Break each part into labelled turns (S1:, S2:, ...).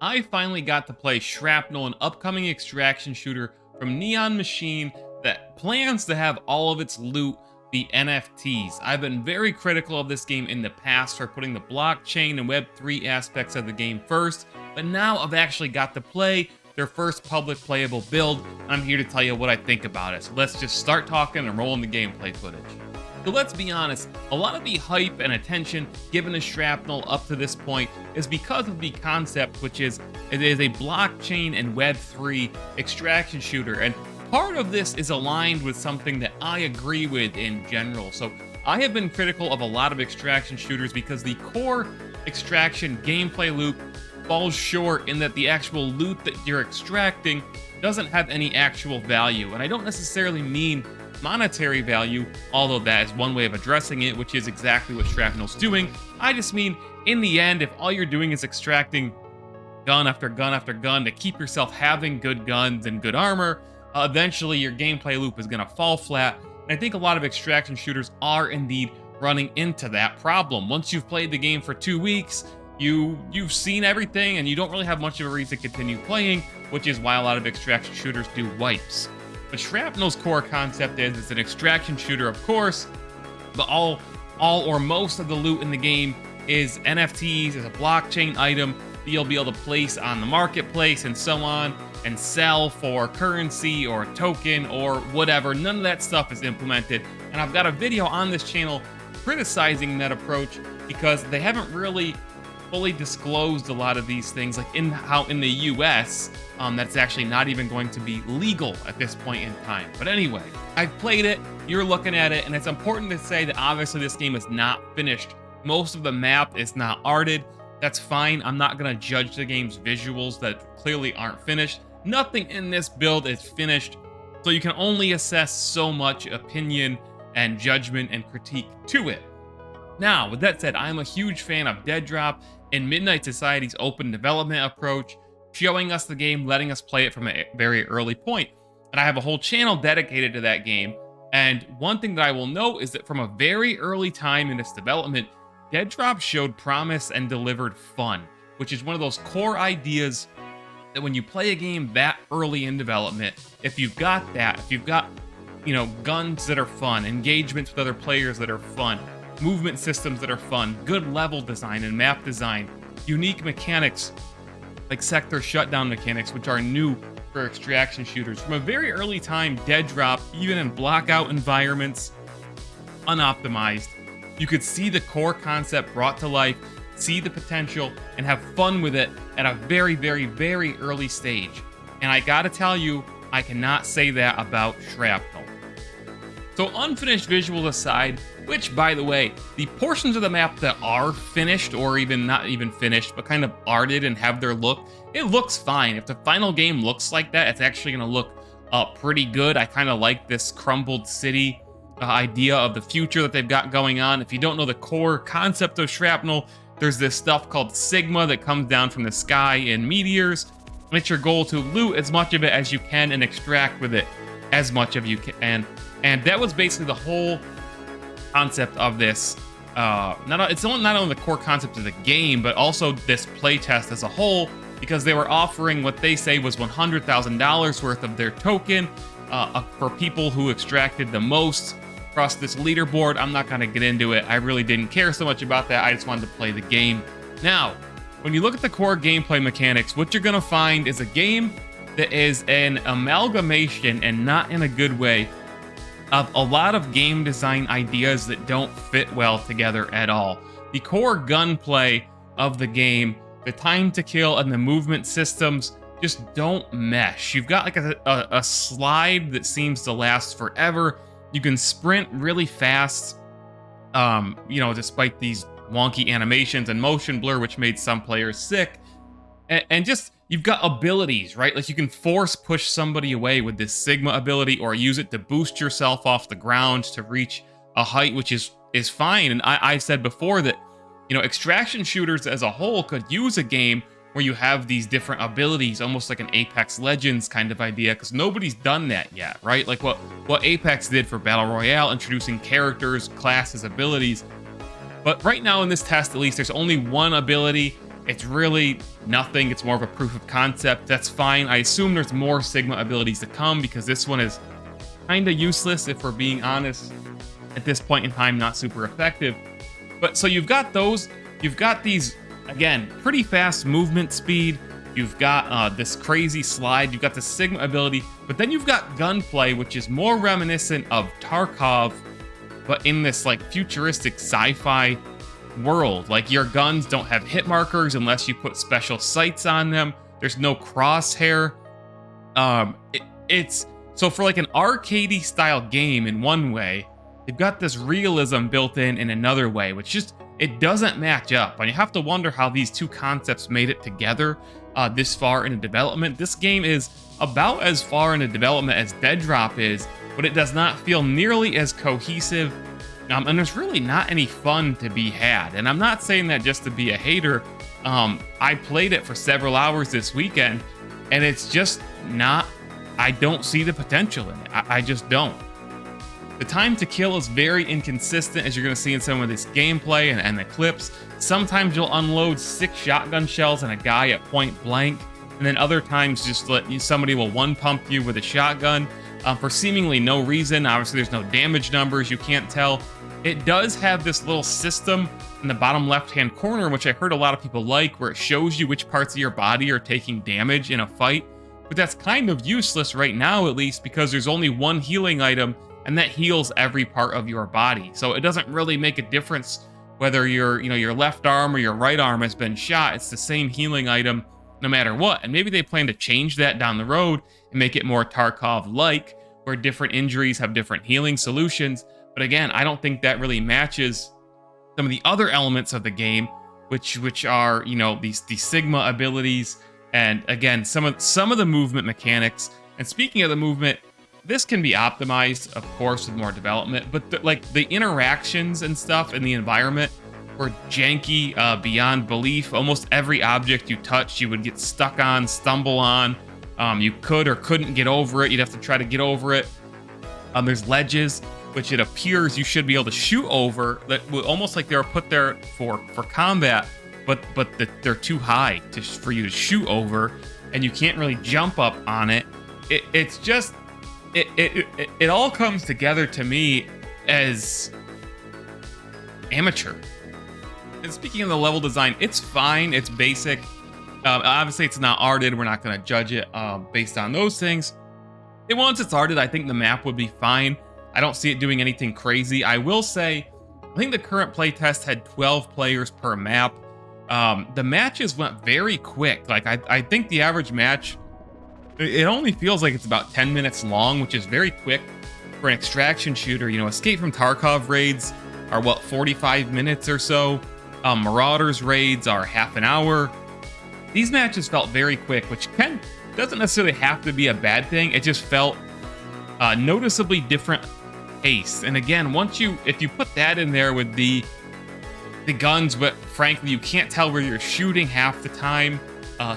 S1: I finally got to play Shrapnel, an upcoming extraction shooter from Neon Machine that plans to have all of its loot be NFTs. I've been very critical of this game in the past for putting the blockchain and web3 aspects of the game first, but now I've actually got to play their first public playable build, and I'm here to tell you what I think about it. So let's just start talking and rolling the gameplay footage. So let's be honest, a lot of the hype and attention given to Shrapnel up to this point is because of the concept, which is it is a blockchain and web3 extraction shooter, and part of this is aligned with something that I agree with in general. So I have been critical of a lot of extraction shooters because the core extraction gameplay loop falls short in that the actual loot that you're extracting doesn't have any actual value. And I don't necessarily mean monetary value, although that is one way of addressing it, which is exactly what Shrapnel's doing. I just mean, in the end, if all you're doing is extracting gun after gun after gun to keep yourself having good guns and good armor, eventually your gameplay loop is going to fall flat. And I think a lot of extraction shooters are indeed running into that problem. Once you've played the game for 2 weeks, you've seen everything and you don't really have much of a reason to continue playing, which is why a lot of extraction shooters do wipes. But Shrapnel's core concept is it's an extraction shooter, of course, but all or most of the loot in the game is NFTs, is a blockchain item that you'll be able to place on the marketplace and so on, and sell for currency or token or whatever. None of that stuff is implemented, and I've got a video on this channel criticizing that approach because they haven't really fully disclosed a lot of these things, like how in the US, that's actually not even going to be legal at this point in time. But anyway, I've played it, you're looking at it, and it's important to say that obviously this game is not finished. Most of the map is not arted. That's fine. I'm not going to judge the game's visuals that clearly aren't finished. Nothing in this build is finished, so you can only assess so much opinion and judgment and critique to it. Now, with that said, I'm a huge fan of Dead Drop and Midnight Society's open development approach, showing us the game, letting us play it from a very early point. And I have a whole channel dedicated to that game. And one thing that I will note is that from a very early time in its development, Dead Drop showed promise and delivered fun, which is one of those core ideas that when you play a game that early in development, if you've got that, if you've got, guns that are fun, engagements with other players that are fun, movement systems that are fun, good level design and map design, unique mechanics like sector shutdown mechanics, which are new for extraction shooters. From a very early time, Dead Drop, even in blackout environments, unoptimized, you could see the core concept brought to life, see the potential, and have fun with it at a very, very, very early stage. And I gotta tell you, I cannot say that about Shrapnel. So unfinished visuals aside, which, by the way, the portions of the map that are finished, or even not even finished, but kind of arted and have their look, it looks fine. If the final game looks like that, it's actually going to look pretty good. I kind of like this crumbled city idea of the future that they've got going on. If you don't know the core concept of Shrapnel, there's this stuff called Sigma that comes down from the sky in meteors. And it's your goal to loot as much of it as you can and extract with it as much of you can. And that was basically the whole concept of this. It's not only the core concept of the game, but also this playtest as a whole, because they were offering what they say was $100,000 worth of their token for people who extracted the most across this leaderboard. I'm not going to get into it. I really didn't care so much about that. I just wanted to play the game. Now, when you look at the core gameplay mechanics, what you're going to find is a game that is an amalgamation, and not in a good way, of a lot of game design ideas that don't fit well together at all. The core gunplay of the game, the time to kill, and the movement systems just don't mesh. You've got like a slide that seems to last forever. You can sprint really fast, despite these wonky animations and motion blur, which made some players sick. And just, you've got abilities, right? Like you can force push somebody away with this Sigma ability, or use it to boost yourself off the ground to reach a height, which is fine. And I said before that, extraction shooters as a whole could use a game where you have these different abilities, almost like an Apex Legends kind of idea, because nobody's done that yet, right? Like what Apex did for Battle Royale, introducing characters, classes, abilities. But right now in this test, at least, there's only one ability It's really nothing. It's more of a proof of concept. That's fine. I assume there's more Sigma abilities to come because this one is kind of useless, if we're being honest. At this point in time, not super effective. But so you've got those. You've got these, again, pretty fast movement speed. You've got this crazy slide. You've got the Sigma ability. But then you've got gunplay, which is more reminiscent of Tarkov, but in this like futuristic sci-fi world. Like, your guns don't have hit markers unless you put special sights on them. There's no crosshair. It's so for like an arcadey style game in one way, they've got this realism built in another way, which just, it doesn't match up. And you have to wonder how these two concepts made it together this far into development. This game is about as far into development as Bedrop is, but it does not feel nearly as cohesive. And there's really not any fun to be had. And I'm not saying that just to be a hater. I played it for several hours this weekend, and it's just not, I don't see the potential in it. I just don't. The time to kill is very inconsistent, as you're going to see in some of this gameplay and the clips. Sometimes you'll unload 6 shotgun shells on a guy at point blank, and then other times just somebody will one-pump you with a shotgun for seemingly no reason. Obviously, there's no damage numbers. You can't tell. It does have this little system in the bottom left-hand corner, which I heard a lot of people like, where it shows you which parts of your body are taking damage in a fight. But that's kind of useless right now, at least, because there's only one healing item, and that heals every part of your body. So it doesn't really make a difference whether your left arm or your right arm has been shot. It's the same healing item no matter what. And maybe they plan to change that down the road and make it more Tarkov-like, where different injuries have different healing solutions. But again, I don't think that really matches some of the other elements of the game, which are, these Sigma abilities, and again, some of the movement mechanics. And speaking of the movement, this can be optimized, of course, with more development, but the interactions and stuff in the environment were janky beyond belief. Almost every object you touched, you would get stuck on, stumble on. You could or couldn't get over it. You'd have to try to get over it. There's ledges, which it appears you should be able to shoot over, that almost like they were put there for combat, but they're too high for you to shoot over, and you can't really jump up on it. It's just, it all comes together to me as amateur. And speaking of the level design, it's fine, it's basic. Obviously, it's not arted. We're not going to judge it based on those things. Once it's arted, I think the map would be fine. I don't see it doing anything crazy. I will say, I think the current playtest had 12 players per map. The matches went very quick. Like, I think the average match, it only feels like it's about 10 minutes long, which is very quick for an extraction shooter. Escape from Tarkov raids are, 45 minutes or so. Marauders raids are half an hour. These matches felt very quick, which doesn't necessarily have to be a bad thing. It just felt noticeably different pace. And again, if you put that in there with the guns, but frankly, you can't tell where you're shooting half the time.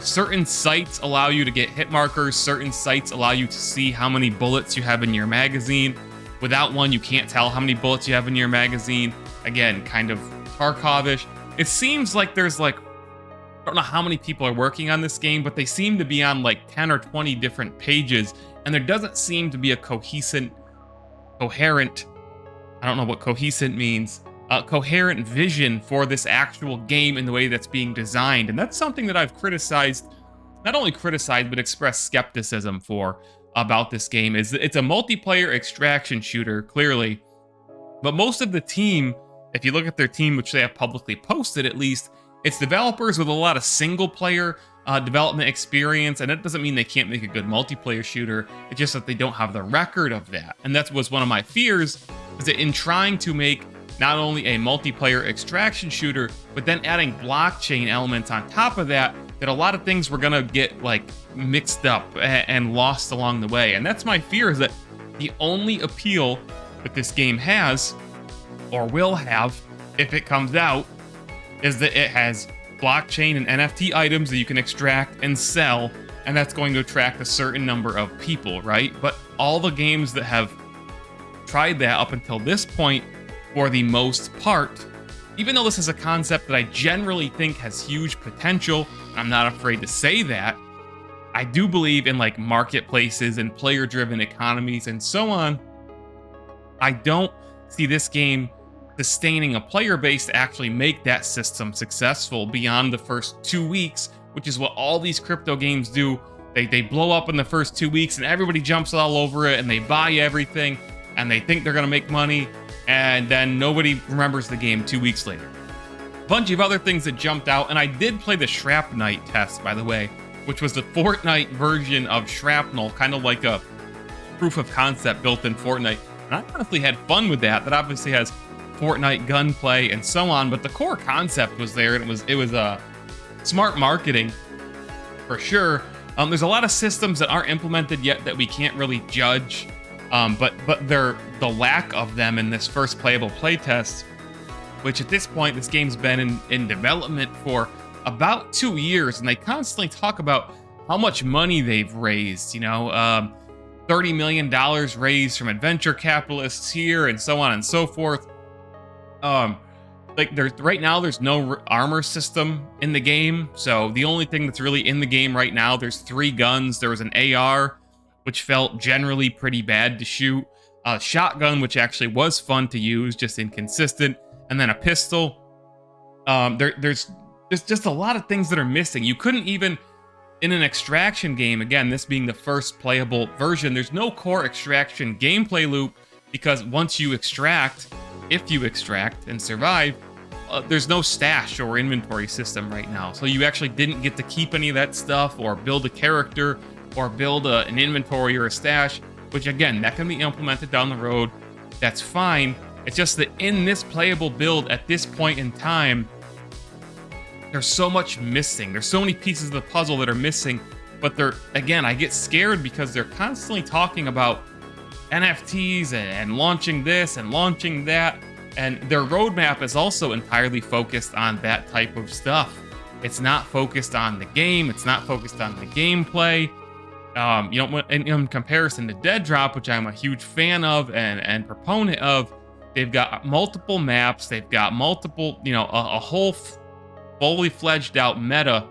S1: Certain sights allow you to get hit markers. Certain sights allow you to see how many bullets you have in your magazine. Without one, you can't tell how many bullets you have in your magazine. Again, kind of Tarkov-ish. It seems like there's I don't know how many people are working on this game, but they seem to be on 10 or 20 different pages, and there doesn't seem to be a coherent, I don't know what cohescent means, coherent vision for this actual game in the way that's being designed. And that's something that I've criticized, not only criticized, but expressed skepticism for about this game. Is it's a multiplayer extraction shooter, clearly, but most of the team, if you look at their team, which they have publicly posted at least, it's developers with a lot of single-player development experience, and that doesn't mean they can't make a good multiplayer shooter. It's just that they don't have the record of that. And that was one of my fears, is that in trying to make not only a multiplayer extraction shooter, but then adding blockchain elements on top of that, that a lot of things were gonna get mixed up and lost along the way. And that's my fear, is that the only appeal that this game has, or will have if it comes out, is that it has blockchain and NFT items that you can extract and sell, and that's going to attract a certain number of people, right? But all the games that have tried that up until this point, for the most part, Even though this is a concept that I generally think has huge potential, I'm not afraid to say that, I do believe in like marketplaces and player-driven economies and so on. I don't see this game sustaining a player base to actually make that system successful beyond the first 2 weeks, which is what all these crypto games do. They blow up in the first 2 weeks and everybody jumps all over it and they buy everything and they think they're gonna make money, and then nobody remembers the game 2 weeks later. A bunch of other things that jumped out, and I did play the Shrapnel test, by the way, which was the Fortnite version of Shrapnel, kind of like a proof of concept built in Fortnite. And I honestly had fun with that. That obviously has Fortnite gunplay and so on, but the core concept was there, and it was smart marketing for sure. There's a lot of systems that aren't implemented yet that we can't really judge, but the lack of them in this first playable playtest, which at this point this game's been in development for about 2 years, and they constantly talk about how much money they've raised. You know, $30 million raised from adventure capitalists here, and so on and so forth. Like right now, there's no armor system in the game, so the only thing that's really in the game right now, there's 3 guns. There was an AR, which felt generally pretty bad to shoot, a shotgun, which actually was fun to use, just inconsistent, and then a pistol. There's just a lot of things that are missing. You couldn't even, in an extraction game, again, this being the first playable version, there's no core extraction gameplay loop, because once you extract, if you extract and survive, there's no stash or inventory system right now. So you actually didn't get to keep any of that stuff or build a character or build an inventory or a stash, which again, that can be implemented down the road. That's fine. It's just that in this playable build at this point in time, there's so much missing. There's so many pieces of the puzzle that are missing, but again, I get scared because they're constantly talking about NFTs and launching this and launching that, and their roadmap is also entirely focused on that type of stuff. It's not focused on the game. It's not focused on the gameplay. You know, in comparison to Dead Drop, which I'm a huge fan of and proponent of, they've got multiple maps. They've got multiple, you know, a whole fully fledged out meta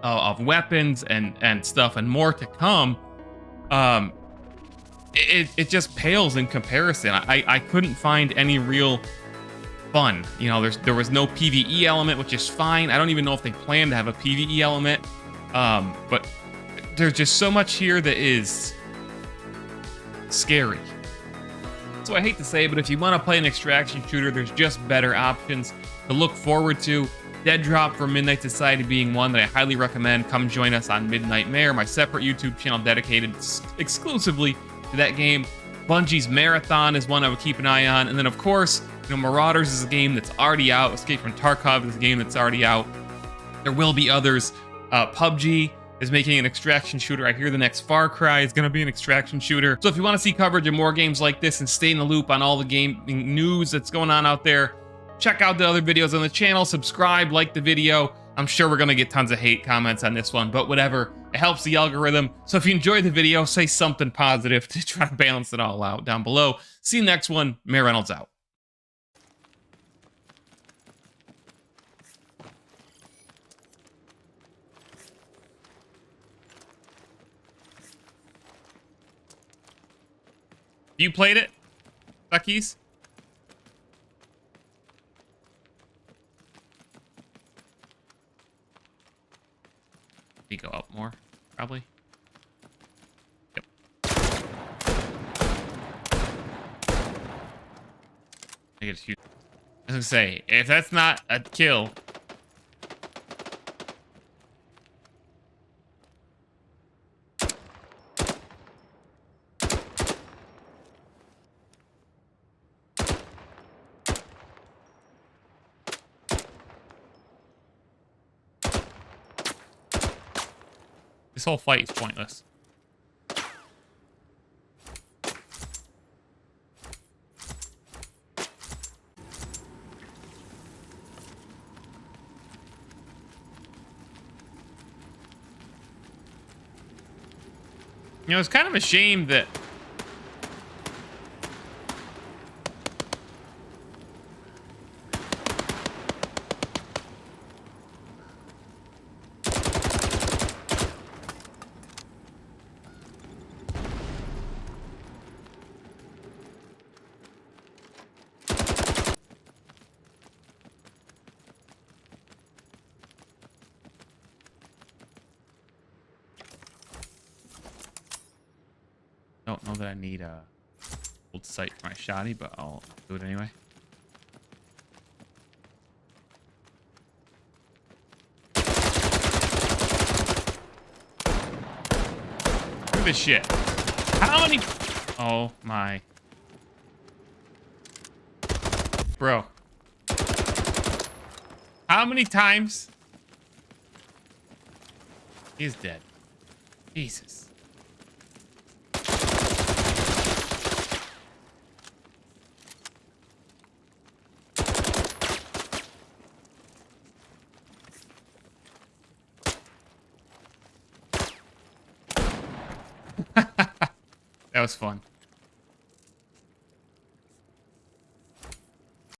S1: of weapons and stuff, and more to come. It just pales in comparison. I couldn't find any real fun. You know, there was no PvE element, which is fine. I don't even know if they plan to have a PvE element. But there's just so much here that is scary. So I hate to say, but if you want to play an extraction shooter, there's just better options to look forward to. Dead Drop for Midnight Society being one that I highly recommend. Come join us on Midnight Mare, my separate YouTube channel dedicated exclusively to that game. Bungie's Marathon is one I would keep an eye on. And then, of course, you know, Marauders is a game that's already out. Escape from Tarkov is a game that's already out. There will be others. PUBG is making an extraction shooter. I hear the next Far Cry is going to be an extraction shooter. So if you want to see coverage of more games like this and stay in the loop on all the gaming news that's going on out there, check out the other videos on the channel, subscribe, like the video. I'm sure we're going to get tons of hate comments on this one, but whatever. It helps the algorithm. So if you enjoyed the video, say something positive to try to balance it all out down below. See you next one. Mayor Reynolds out. You played it, Duckies? We go up more, probably. Yep. I get huge. I was gonna say, if that's not a kill. This whole fight is pointless. You know, it's kind of a shame that don't know that I need a old sight for my shoddy, but I'll do it anyway. Look at this shit. How many? Oh my. Bro. How many times? He's dead. Jesus. That was fun.